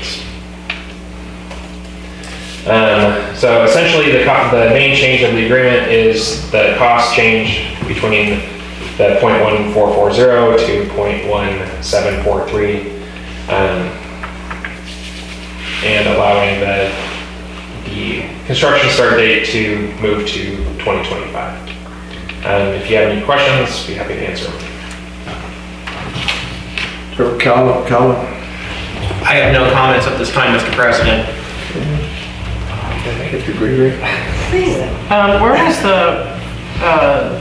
operations. So essentially the main change of the agreement is the cost change between the 0.1440 to 0.1743, and allowing the construction start date to move to 2025. If you have any questions, be happy to answer them. Calvin? I have no comments at this time, Mr. President. Where was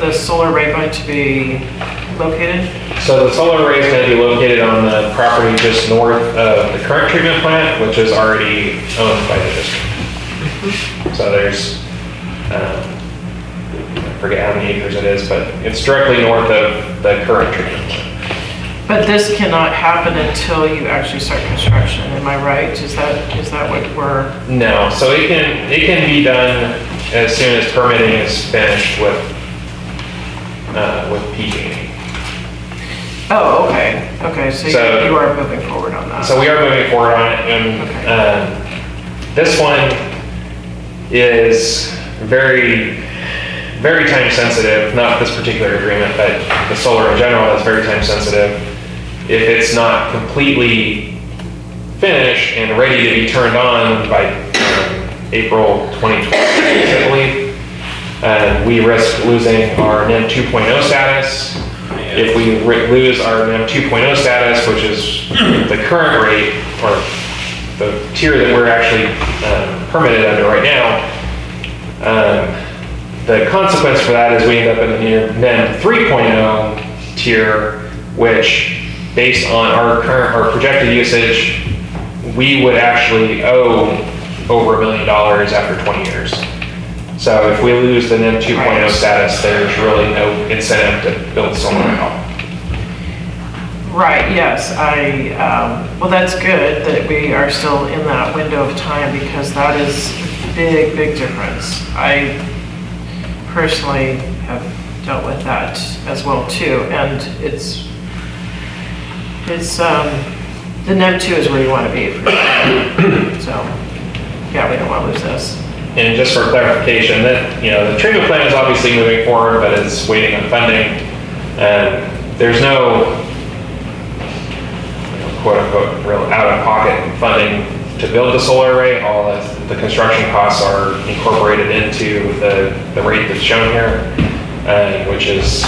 the solar array going to be located? So the solar array is going to be located on the property just north of the current treatment plant, which is already owned by the district. So there's, I forget how many acres it is, but it's directly north of the current treatment plant. But this cannot happen until you actually start construction, am I right? Is that what we're... No, so it can be done as soon as permitting is finished with PG&E. Oh, okay. Okay, so you are moving forward on that. So we are moving forward on it, and okay. This one is very, very time sensitive. Not this particular agreement, but the solar in general is very time sensitive. If it's not completely finished and ready to be turned on by April 2020, I believe, we risk losing our NEM 2.0 status. If we lose our NEM 2.0 status, which is the current rate, or the tier that we're actually permitted under right now, the consequence for that is we end up in the NEM 3.0 tier, which, based on our projected usage, we would actually owe over $1 million after 20 years. So if we lose the NEM 2.0 status, there's really no incentive to build solar at all. Right, yes, well, that's good that we are still in that window of time, because that is big, big difference. I personally have dealt with that as well too, and it's the NEM 2 is where you want to be for sure. So yeah, we don't want to lose this. And just for clarification, that the treatment plan is obviously moving forward, but it's waiting on funding. There's no quote unquote real out-of-pocket funding to build the solar array. All of the construction costs are incorporated into the rate that's shown here, which is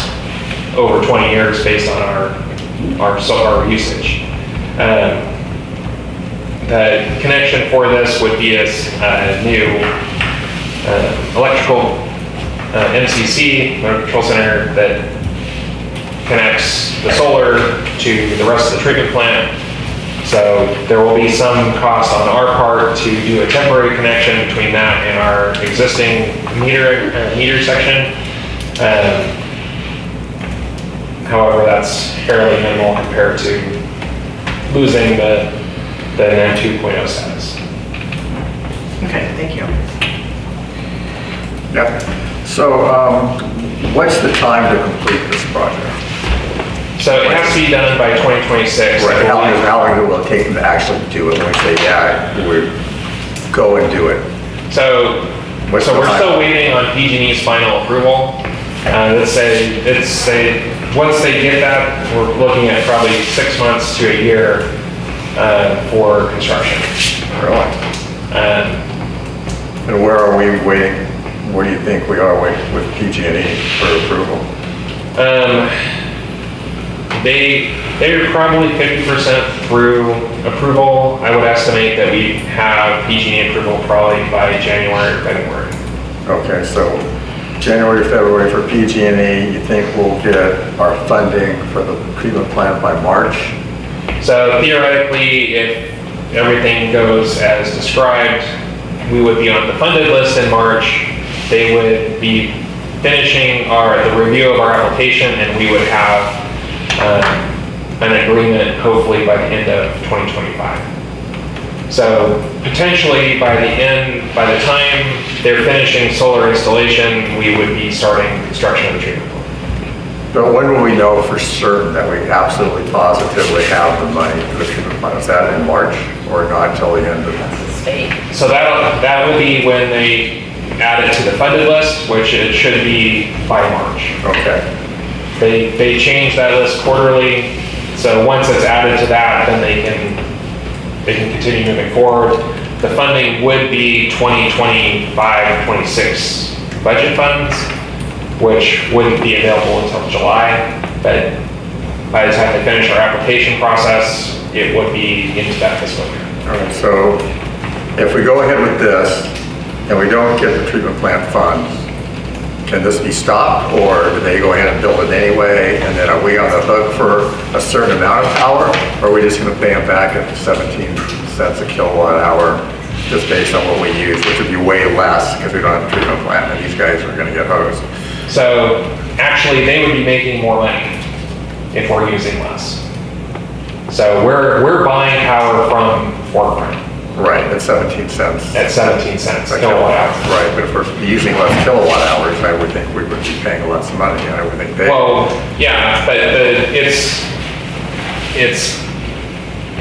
over 20 years based on our solar usage. The connection for this would be a new electrical MCC, motor control center, that connects the solar to the rest of the treatment plant. So there will be some cost on our part to do a temporary connection between that and our existing meter section. However, that's fairly minimal compared to losing the NEM 2.0 status. Okay, thank you. Yeah. So what's the time to complete this project? So it has to be done by 2026. Right. How long will it take them to actually do it when we say, yeah, we go and do it? So we're still waiting on PG&E's final approval. Once they get that, we're looking at probably 6 months to a year for construction. Really? And where are we waiting? Where do you think we are waiting with PG&E for approval? They're probably 50% through approval. I would estimate that we have PG&E approval probably by January or February. Okay, so January, February for PG&E, you think we'll get our funding for the treatment plant by March? So theoretically, if everything goes as described, we would be on the funded list in March. They would be finishing the review of our application, and we would have an agreement hopefully by the end of 2025. So potentially by the time they're finishing solar installation, we would be starting construction of the treatment plant. But when will we know for certain that we absolutely positively have the money for the treatment plant? Is that in March or not not till the end of So that will be when they add it to the funded list, which it should be by March. Okay. They change that list quarterly, so once it's added to that, then they can continue moving forward. The funding would be 2025, 26 budget funds, which wouldn't be available until July, but by the time they finish our application process, it would be into that fiscal year. All right, so if we go ahead with this and we don't get the treatment plant funds, can this be stopped, or do they go ahead and build it anyway? And then are we on the hook for a certain amount of power, or are we just gonna pay them back at 17 cents a kilowatt hour just based on what we use, which would be way less because we don't have a treatment plant and these guys are gonna get hosed? So actually, they would be making more money if we're using less. So we're buying power from Forefront Right, at 17 cents. at 17 cents a a kilowatt hour. Right, but if we're using less kilowatt hours, I would think we would be paying less money, and I would think they. Well, yeah, but it's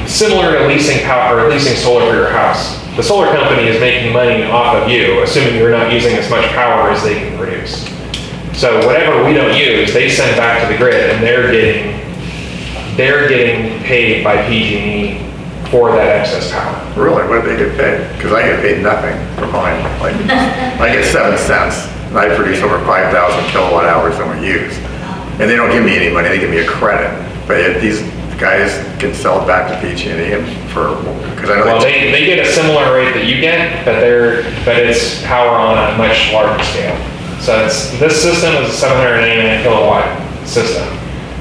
similar to leasing power or leasing solar for your house. The solar company is making money off of you, assuming you're not using as much power as they can produce. So whatever we don't use, they send back to the grid, and they're getting paid by PG&E for that excess power. Really, what do they get paid? Because I get paid nothing for mine. Like, I get 7 cents, and I produce over 5,000 kilowatt hours than we use. And they don't give me any money, they give me a credit. But yet these guys can sell it back to PG&E and because I know. Well, they get a similar rate that you get, but it's power on a much larger scale. So this system is a 799 kilowatt system.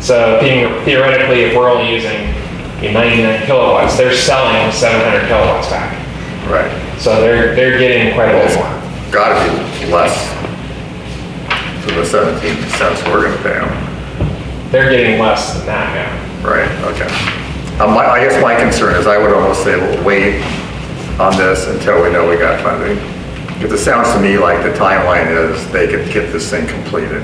So theoretically, if we're only using 99 kilowatts, they're selling 700 kilowatts back. Right. So they're getting quite a bit more. Gotta be less than the 17 cents we're gonna pay them. They're getting less than that now. Right, okay. I guess my concern is I would almost say we'll wait on this until we know we got funding. Because it sounds to me like the timeline is they could get this thing completed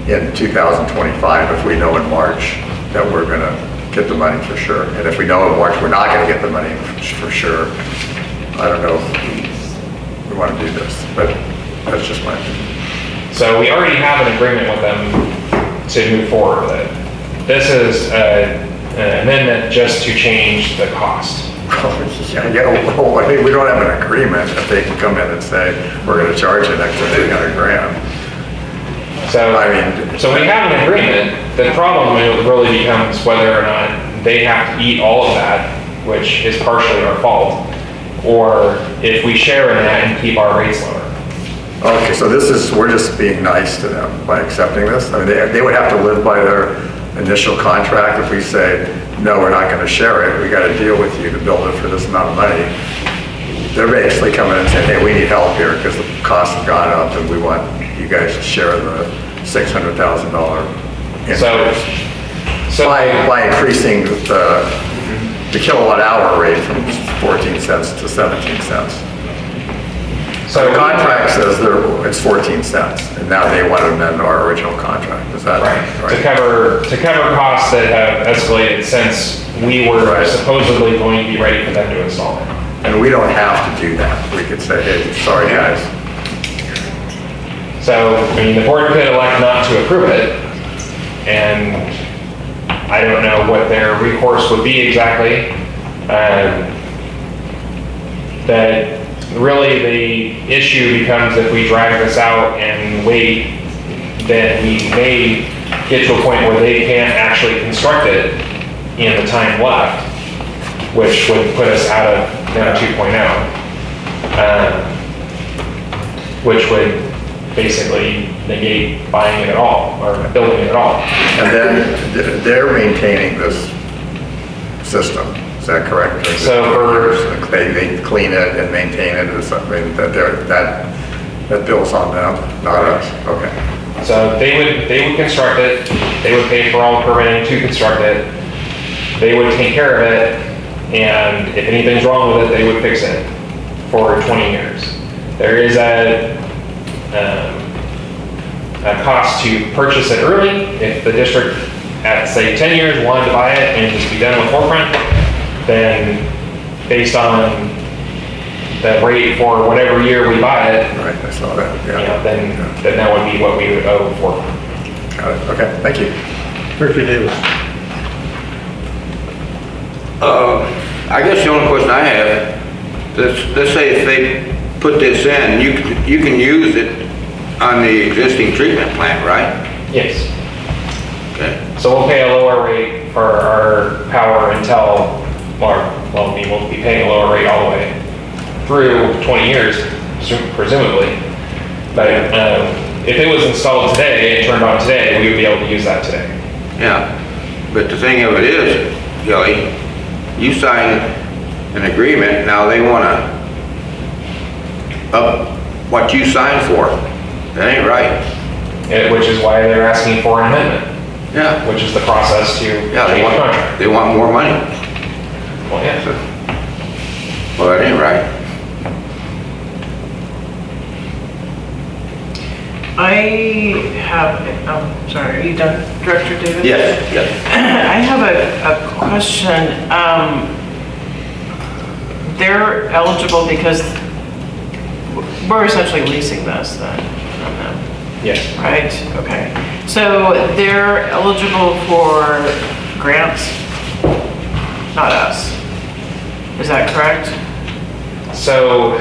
in 2025 if we know in March that we're gonna get the money for sure. And if we know in March we're not gonna get the money for sure, I don't know if we wanna do this, but that's just my opinion. So we already have an agreement with them to move forward with it. This is an amendment just to change the cost. Well, I mean, we don't have an agreement if they can come in and say, we're gonna charge an extra 300 grand. So, I mean, so we have an agreement. The problem really becomes whether or not they have to eat all of that, which is partially our fault, or if we share in that and keep our rates lower. Okay, so we're just being nice to them by accepting this? I mean, they would have to live by their initial contract if we say, no, we're not gonna share it, we gotta deal with you to build it for this amount of money. They're basically coming in and saying, hey, we need help here because the costs have gone up and we want you guys to share the $600,000 increase. So By increasing the kilowatt hour rate from 14 cents to 17 cents. So the contract says it's 14 cents, and now they want to amend our original contract. Is that right. right? To cover costs that have escalated since we were supposedly going to be ready for them to install it. And we don't have to do that. We could say, hey, sorry guys. So, I mean, the board could elect not to approve it, and I don't know what their recourse would be exactly. That really the issue becomes if we drag this out and wait, then we may get to a point where they can't actually construct it in the time left, which would put us out of NEM 2.0, which would basically negate buying it at all or building it at all. And then they're maintaining this system. Is that correct? So they clean it and maintain it or something, that bill's on them, not us. Okay. So they would construct it, they would pay for all the permitting to construct it, they would take care of it, and if anything's wrong with it, they would fix it for 20 years. There is a cost to purchase it early. If the district at say 10 years wanted to buy it and just be done with Forefront, then based on the rate for whatever year we buy it, Right, I saw that, you know, yeah. then that would be what we would owe for. Got it, okay, thank you. Murphy Davis. I guess the only question I have, let's say if they put this in, you can use it on the existing treatment plant, right? Yes. Okay. So we'll pay a lower rate for our power until, well, I mean, we'll be paying a lower rate all the way through 20 years, presumably. But if it was installed today and turned on today, we would be able to use that today. Yeah, but the thing of it is, Kelly, you signed an agreement, now they wanna up what you signed for. That ain't right. Which is why they're asking for an amendment, Yeah, which is the process to yeah, change the contract. they want more money. Well, yeah. Well, that ain't right. I have, oh, sorry, are you done, Director Davis? Yes, yes. I have a question. They're eligible because we're essentially leasing this then from them, Yes. right? Okay. So they're eligible for grants, not us. Is that correct? So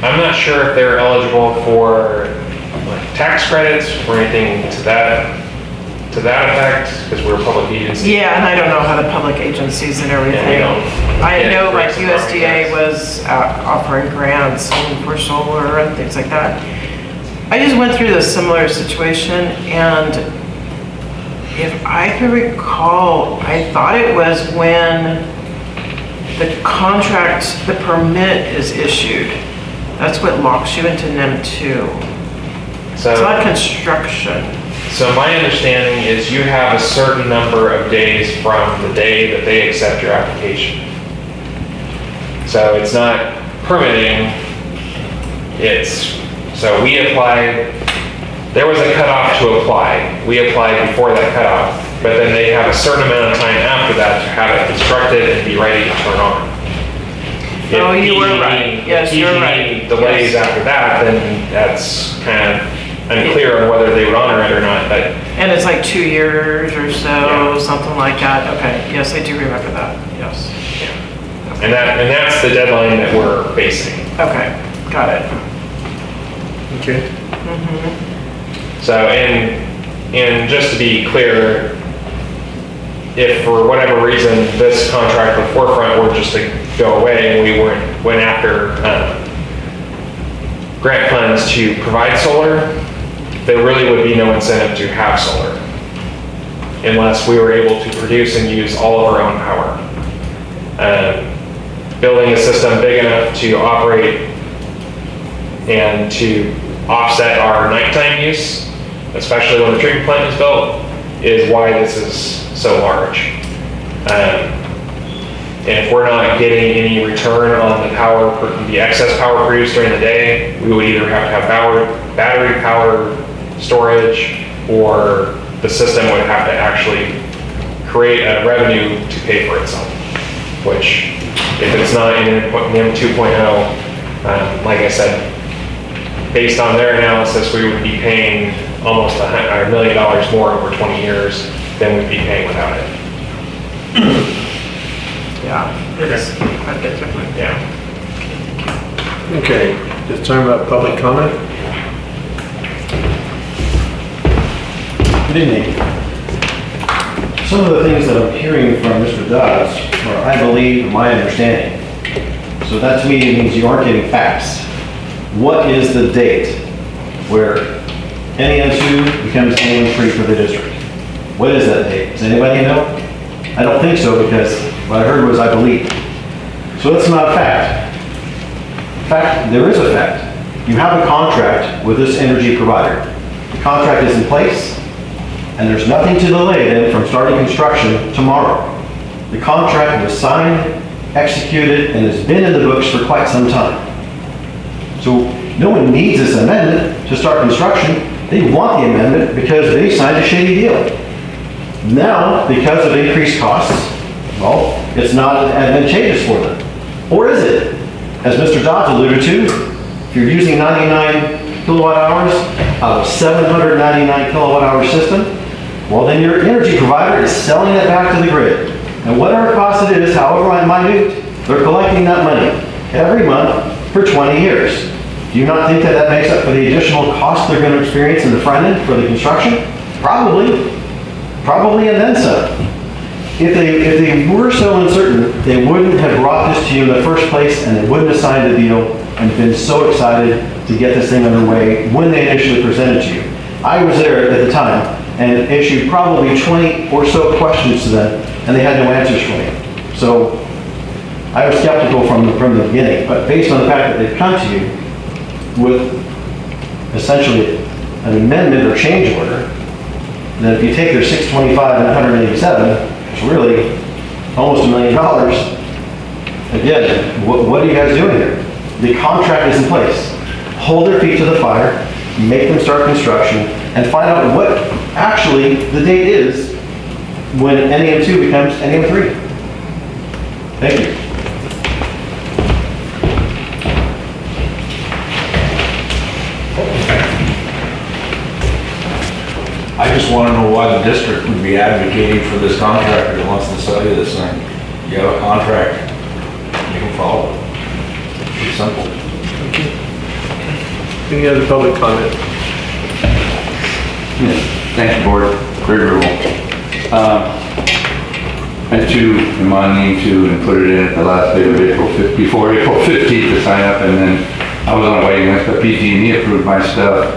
I'm not sure if they're eligible for like tax credits or anything to that effect, because we're a public agency. Yeah, and I don't know how the public agencies and everything. Yeah, we don't. I Yeah, know like grants and USDA grants. was offering grants for solar and things like that. I just went through this similar situation, and if I can recall, I thought it was when the contract, the permit is issued. That's what locks you into NEM 2. It's not construction. So my understanding is you have a certain number of days from the day that they accept your application. So it's not permitting, so we applied, there was a cutoff to apply. We applied before that cutoff, but then they have a certain amount of time after that to have it constructed and be ready to turn on. Oh, If you were PG&E right. Yes, you're right. delays Yes. after that, then that's kind of unclear on whether they would honor it or not, but And it's like 2 years or so, Yeah. something like that. Okay, yes, I do remember that, yes. and that's the deadline that we're facing. Okay, got it. Okay. So, and just to be clear, if for whatever reason this contract with Forefront were just to go away and we went after grant funds to provide solar, there really would be no incentive to have solar unless we were able to produce and use all of our own power. Building a system big enough to operate and to offset our nighttime use, especially when the treatment plant is built, is why this is so large. And if we're not getting any return on the power, the excess power produced during the day, we would either have to have battery power storage, or the system would have to actually create a revenue to pay for itself, which if it's not in NEM 2.0, like I said, based on their analysis, we would be paying almost $1 million more over 20 years than we'd be paying without it. Yeah, it's quite a bit different. Yeah. Okay, it's time about public comment. Good evening. Some of the things that I'm hearing from Mr. Dodds are, I believe, my understanding. So that to me means you aren't getting facts. What is the date where NEM2 becomes NEM3 for the district? What is that date? Does anybody know? I don't think so, because what I heard was I believe. So that's not a fact. In fact, there is a fact. You have a contract with this energy provider. The contract is in place, and there's nothing to delay them from starting construction tomorrow. The contract was signed, executed, and has been in the books for quite some time. So no one needs this amendment to start construction. They want the amendment because they signed a shady deal. Now, because of increased costs, Well, it's not advantageous for them. Or is it? As Mr. Dodds alluded to, if you're using 99 kilowatt hours out of a 799 kilowatt hour system, well, then your energy provider is selling it back to the grid. And whatever cost it is, however minute, they're collecting that money every month for 20 years. Do you not think that that makes up for the additional cost they're going to experience in the front end for the construction? Probably. Probably, and then some. If they were so uncertain, they wouldn't have brought this to you in the first place, and they wouldn't have signed the deal and been so excited to get this thing underway when they initially presented to you. I was there at the time and issued probably 20 or so questions to them, and they had no answers for me. So I was skeptical from the beginning, but based on the fact that they've come to you with essentially an amendment or change order, that if you take their 625 and 187, it's really almost $1 million. Again, what are you guys doing here? The contract is in place. Hold their feet to the fire, make them start construction, and find out what actually the date is when NEM2 becomes NEM3. Thank you. I just want to know why the district would be advocating for this contractor that wants to sell you this thing. You have a contract, you can follow it. Pretty simple. Any other public comment? Thank you, Board. Very well. I too am on need to and put it in at the last day of April 5th, before April 15th to sign up, and then I was on a waiting list, but PG&E approved my stuff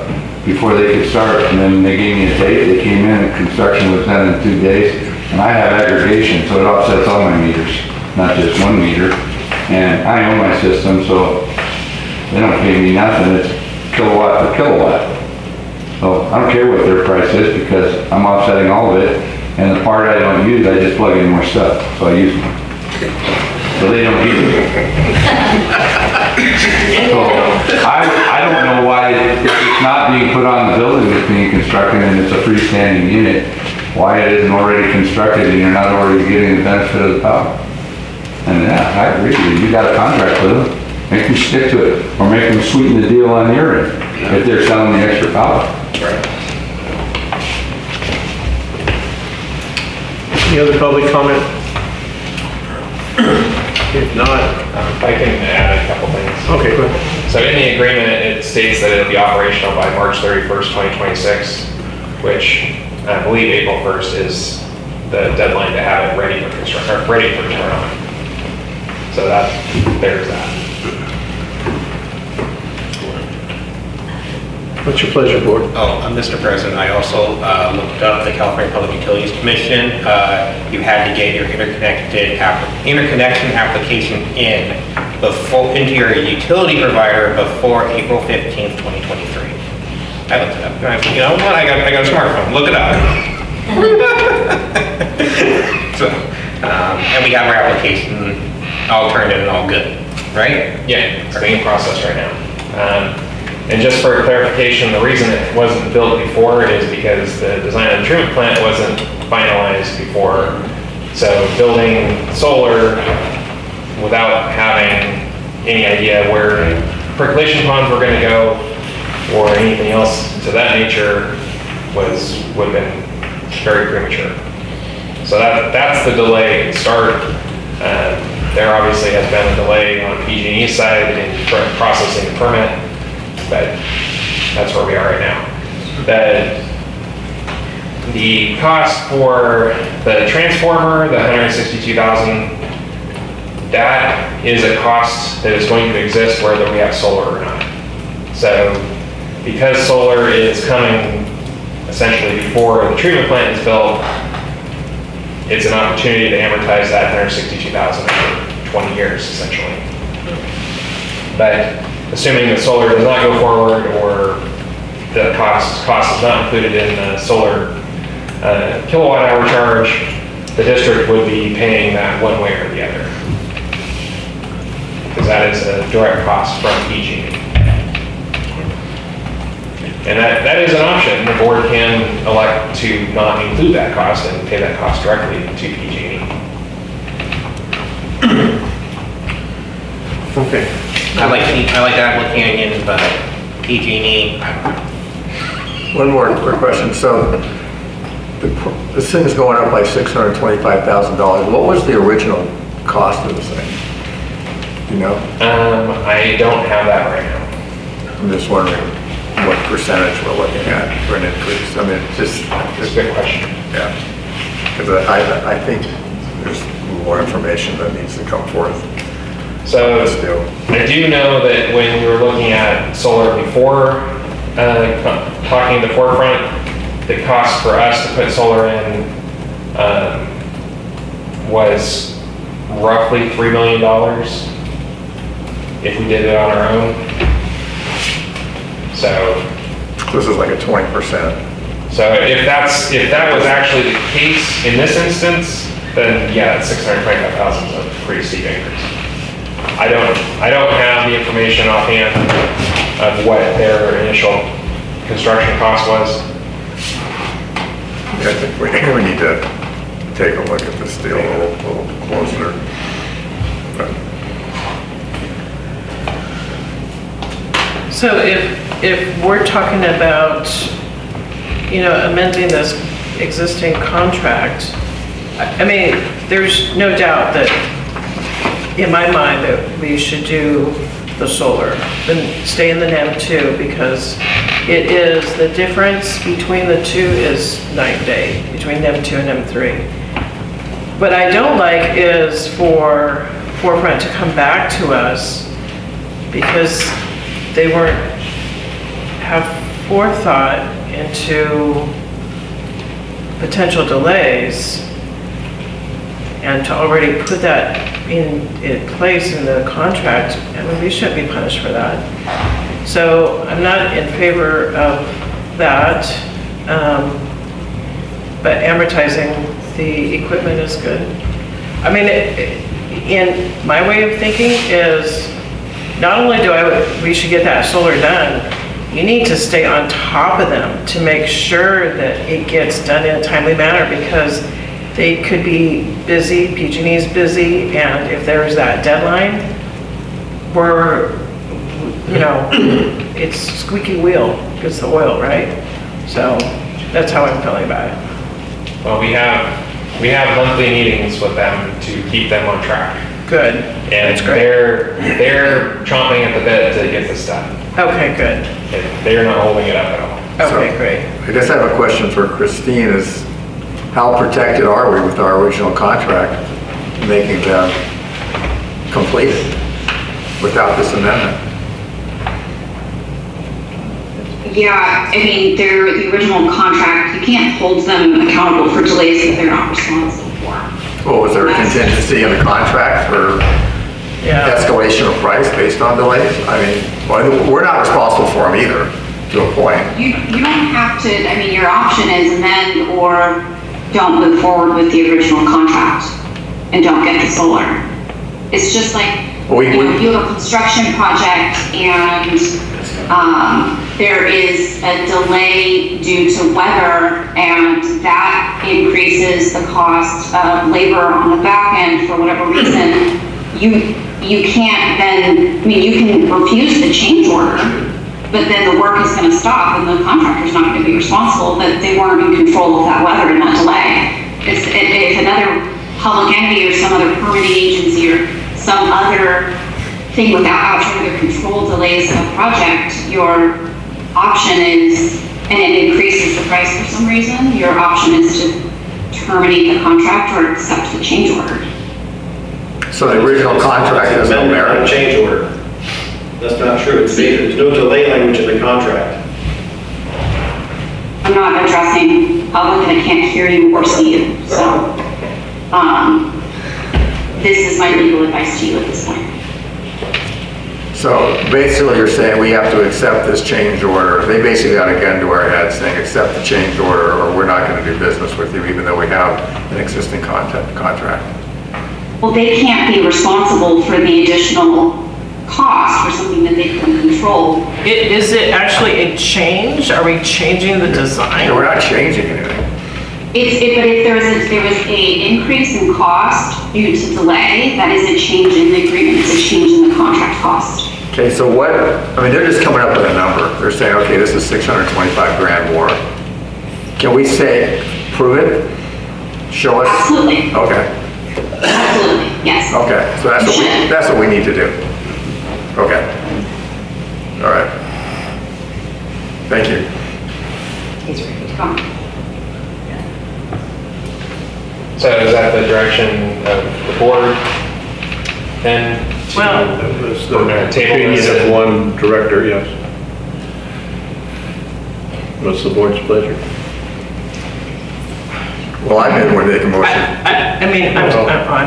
before they could start, and then they gave me a date. They came in and construction was done in 2 days, and I have aggregation, so it offsets all my meters, not just one meter. And I own my system, so they don't pay me nothing. It's kilowatt per kilowatt. So I don't care what their price is because I'm offsetting all of it. And the part I don't use, I just plug in more stuff, so I use them. So they don't use it. So I don't know why, if it's not being put on the building that's being constructed and it's a freestanding unit, why it isn't already constructed and you're not already getting the benefit of the power. And yeah, I agree with you. You got a contract with them. Make them stick to it, or make them sweeten the deal on your end if they're selling the extra power. Any other public comment? If not, I can add a couple things. okay, go ahead. So in the agreement, it states that it'll be operational by March 31st, 2026, which I believe April 1st is the deadline to have it ready for construction, or ready for turn on. So there's that. What's your pleasure, Board? Mr. President, I also looked up the California Public Utilities Commission. You had to get your interconnection application into your utility provider before April 15th, 2023. I looked it up. And I said, you know what? I got a smartphone. Look it up. So, and we got our application all turned in and all good, right? Yeah, it's being processed right now. And just for clarification, the reason it wasn't built before is because the design of the treatment plant wasn't finalized before. So building solar without having any idea where percolation ponds were going to go or anything else to that nature would have been very premature. So that's the delay in start. There obviously has been a delay on PG&E side in processing the permit, but that's where we are right now. The cost for the transformer, the $162,000, that is a cost that is going to exist whether we have solar or not. So because solar is coming essentially before the treatment plant is built, it's an opportunity to amortize that $162,000 over 20 years essentially. But assuming that solar does not go forward or the cost is not included in the solar kilowatt hour charge, the district would be paying that one way or the other. Because that is a direct cost from PG&E. And that is an option. The board can elect to not include that cost and pay that cost directly to PG&E. Okay. I like Apple Canyon, but PG&E, I don't know. One more quick question. So this thing's going up by $625,000. What was the original cost of this thing? You know? I don't have that right now. I'm just wondering what percentage we're looking at for an increase. I mean, It's a good question. yeah. Because I think there's more information that needs to come forth. So Let's do. I do know that when we were looking at solar before, talking the forefront, the cost for us to put solar in was roughly $3 million if we did it on our own. So This is like a 20%. So if that was actually the case in this instance, then yeah, $625,000 is a pretty steep increase. I don't have the information offhand of what their initial construction cost was. Yeah, I think we need to take a look at this deal a little closer. But So if we're talking about, amending this existing contract, I mean, there's no doubt that, in my mind, that we should do the solar, then stay in the NEM 2, because it is, the difference between the two is night and day, between NEM 2 and NEM 3. What I don't like is for Forefront to come back to us because they have forethought into potential delays, and to already put that in place in the contract, I mean, we shouldn't be punished for that. So I'm not in favor of that, but amortizing the equipment is good. I mean, in my way of thinking is, not only we should get that solar done, you need to stay on top of them to make sure that it gets done in a timely manner, because they could be busy, PG&E is busy, and if there's that deadline, it's squeaky wheel gets the oil, right? So that's how I'm feeling about it. Well, we have monthly meetings with them to keep them on track. Good. And That's great. they're chomping at the bit to get this done. Okay, good. They're not holding it up at all. Okay, So, great. I guess I have a question for Christine is, how protected are we with our original contract, making them completed without this amendment? Yeah, I mean, the original contract, you can't hold them accountable for delays that they're not responsible for. Well, was there a contingency in the contract for Yeah. escalation of price based on delays? I mean, well, we're not responsible for them either, to a point. You don't have to, I mean, your option is amend or don't move forward with the original contract and don't get the solar. It's just like, Well, if you have a construction project and there is a delay due to weather, and that increases the cost of labor on the back end for whatever reason, you can't then, I mean, you can refuse the change order, but then the work is going to stop and the contractor's not going to be responsible, but they weren't in control of that weather and that delay. If another public entity or some other permitting agency or some other thing without outside control delays a project, your option is, and it increases the price for some reason, your option is to terminate the contract or accept the change order. So the original contract has no merit? Change order. That's not true. There's no delay language in the contract. I'm not addressing public and I can't hear you or see you, so, this is my legal advice to you at this point. So basically you're saying we have to accept this change order. They basically got a gun to our head saying accept the change order or we're not going to do business with you even though we have an existing contract. Well, they can't be responsible for the additional cost for something that they couldn't control. Is it actually a change? Are we changing the design? Yeah, we're not changing anything. But if there was a increase in cost due to delay, that is a change in the agreement, it's a change in the contract cost. Okay, so what, I mean, they're just coming up with a number. They're saying, okay, this is 625 grand more. Can we say, prove it? Show us? Absolutely, Okay, absolutely, yes. okay, so that's what we need to do. Okay. All right. Thank you. Um, So is that the direction of the board then? to- Well- That's We're gonna the table opinion this of and- one director, yes. What's the board's pleasure? Well, I'm in when they make a motion. I mean, I'm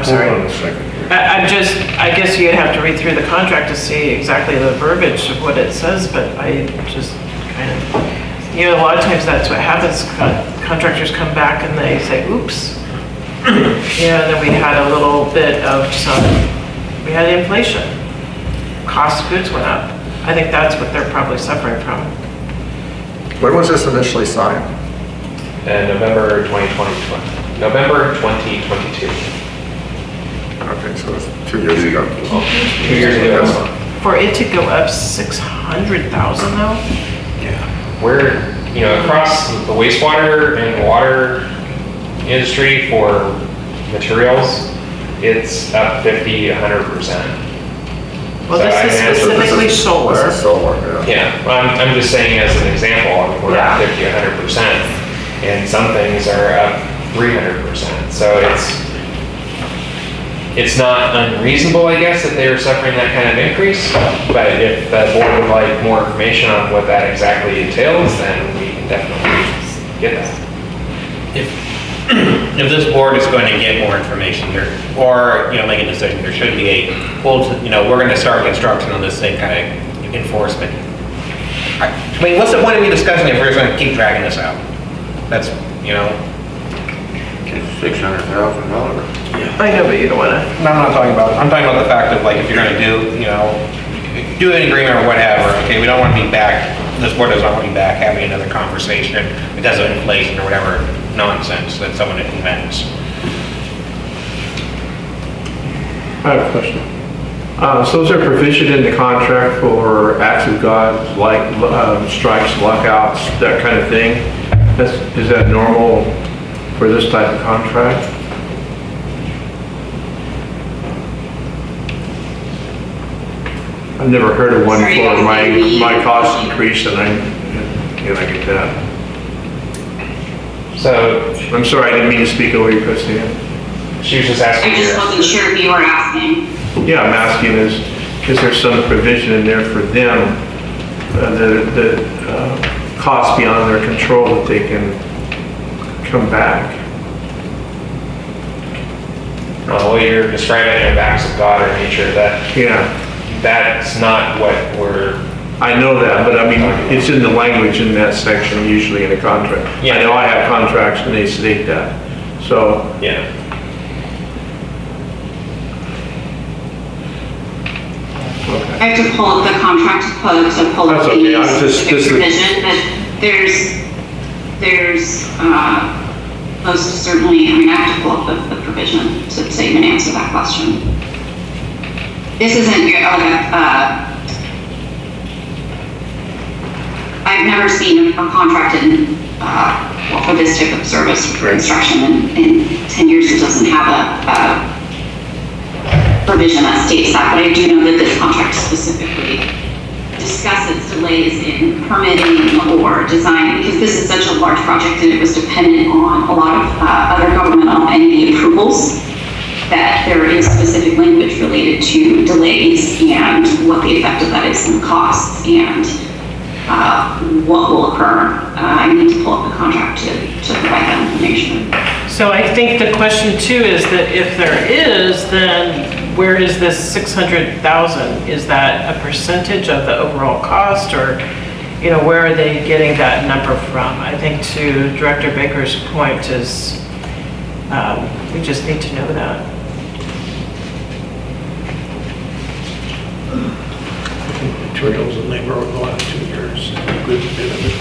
sorry. Hold on a second. I guess you'd have to read through the contract to see exactly the verbiage of what it says, but I just kind of, a lot of times that's what happens. Contractors come back and they say, oops. Yeah, then we had a little bit of we had inflation. Cost of goods went up. I think that's what they're probably suffering from. When was this initially signed? November 2022. November 2022. Okay, so it's 2 years ago. 2 years ago this month. For it to go up 600,000 though? We're, across the wastewater and water industry for materials, it's up 50, 100%. Well, So this is I mean, specifically solar. This is solar, yeah. Yeah, well, I'm just saying as an example, we're Yeah. at 50, 100%, and some things are up 300%. So it's not unreasonable, I guess, that they are suffering that kind of increase, but if the board would like more information on what that exactly entails, then we can definitely get that. If this board is going to get more information there, or, make a decision, there should be we're going to start construction on this thing, kind of enforcement. I mean, what's the point of me discussing if we're just going to keep dragging this out? That's, It's $600,000. I know, but you don't wanna. No, I'm talking about the fact of like, if you're gonna do an agreement or whatever, okay, we don't want to be back, this board doesn't want to be back having another conversation because of inflation or whatever nonsense that someone invents. I have a question. So is there provision in the contract for acts of God, like strikes, lockouts, that kind of thing? Is that normal for this type of contract? I've never heard of one Sorry, for my cost we- increase, and I get that. So I'm sorry, I didn't mean to speak over you, Christine. she was just asking. I just wasn't sure if you were asking. Yeah, I'm asking is there some provision in there for them, the cost beyond their control that they can come back? What you're describing in acts of God or nature, Yeah, that's not what we're, I know that, but I mean, it's in the language in that section usually in a contract. Yeah. I know I have contracts and they state that, so, yeah. I have to pull up the contract to pull up That's the okay, I was just- specific provision, but there's, most certainly, I mean, I have to pull up the provision to even answer that question. This isn't like I've never seen a contract for this type of service for construction in 10 years. It doesn't have a provision that states that, but I do know that this contract specifically discusses delays in permitting or design, because this is such a large project and it was dependent on a lot of other governmental entity approvals, that there is specific language related to delays and what the effect of that is in costs and what will occur. I need to pull up the contract to provide that information. So I think the question too is that if there is, then where is this 600,000? Is that a percentage of the overall cost, or, where are they getting that number from? I think to Director Baker's point is, we just need to know that. materials and labor over the last 2 years, a good bit of it.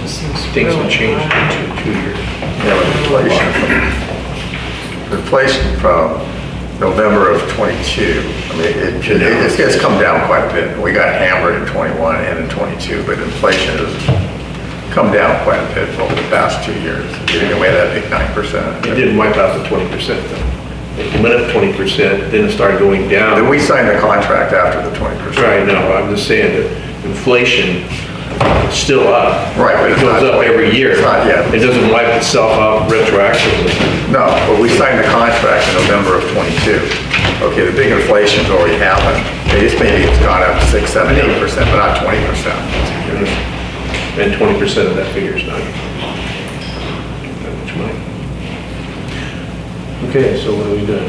Just seems Things really have changed high. in 2 years. Yeah, with inflation. Inflation from November of '22. I mean, it's come down quite a bit. We got hammered in '21 and in '22, but inflation has come down quite a bit over the past 2 years. We had that big 9%. It didn't wipe out the 20% though. It went up 20%, then it started going down. Then we signed the contract after the 20%. Right, no, I'm just saying that inflation is still up. Right, but It it's goes not- up every year. it's not yet. It doesn't wipe itself out retroactively. No, but we signed the contract in November of '22. Okay, the big inflation's already happened. Maybe it's gone up 6, 7, 8%, but not 20%. And 20% of that figure is not that much money. Okay, so what are we doing?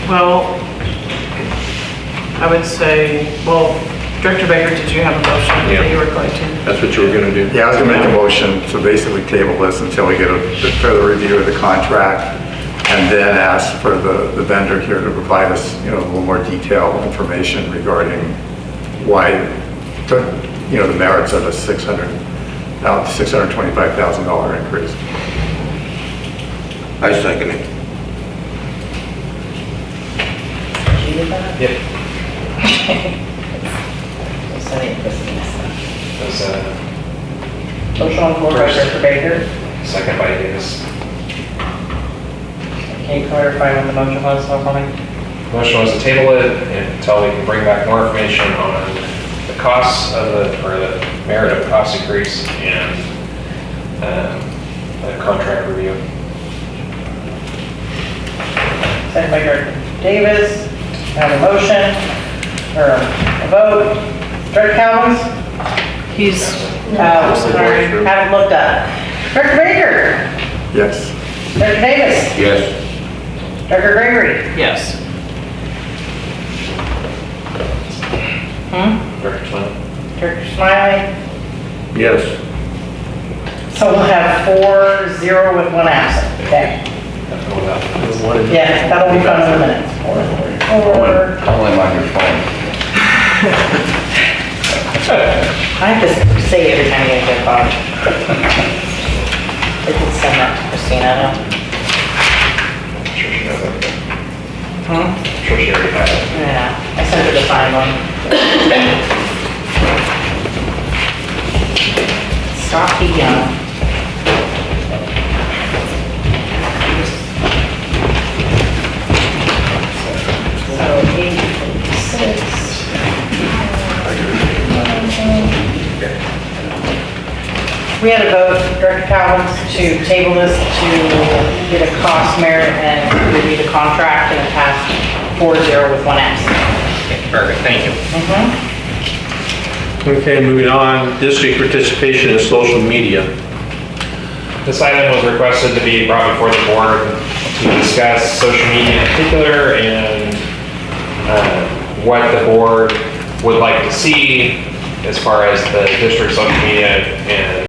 Well, I would say, well, Director Baker, did you have a motion Yeah. that you were going to? That's what you were gonna do? Yeah, I was gonna make a motion to basically table this until we get a further review of the contract, and then ask for the vendor here to provide us, a little more detailed information regarding why, the merits of a $625,000 increase. I second it. Yep. Motion on the floor by Director Baker. Second by Davis. Can you clarify what the motion was, for me? Motion was to table it until we can bring back more information on the costs of the merit of cost increase and the contract review. Second by Director Davis. Have a motion, or a vote. Director Calvins? He's, Sorry, haven't looked up. Director Baker? Yes. Director Davis? Yes. Director Gregory? yes. Director Smiley? Director Smiley? Yes. So we'll have 4-0 with one absent, okay? Yeah, that'll be fun in a minute. Four. Only on your phone. I have to say every time you get a call. They can send that to Christina now. Sure she knows it. Hmm? Sure she already had it. Yeah, I sent her the signed one. Stop the young. So 856. We had a vote, Director Calvins, to table this to get a cost merit and review the contract, and it passed 4-0 with one absent. Perfect, thank you. Okay, moving on, district participation in social media. This item was requested to be brought before the board to discuss social media in particular and what the board would like to see as far as the district social media and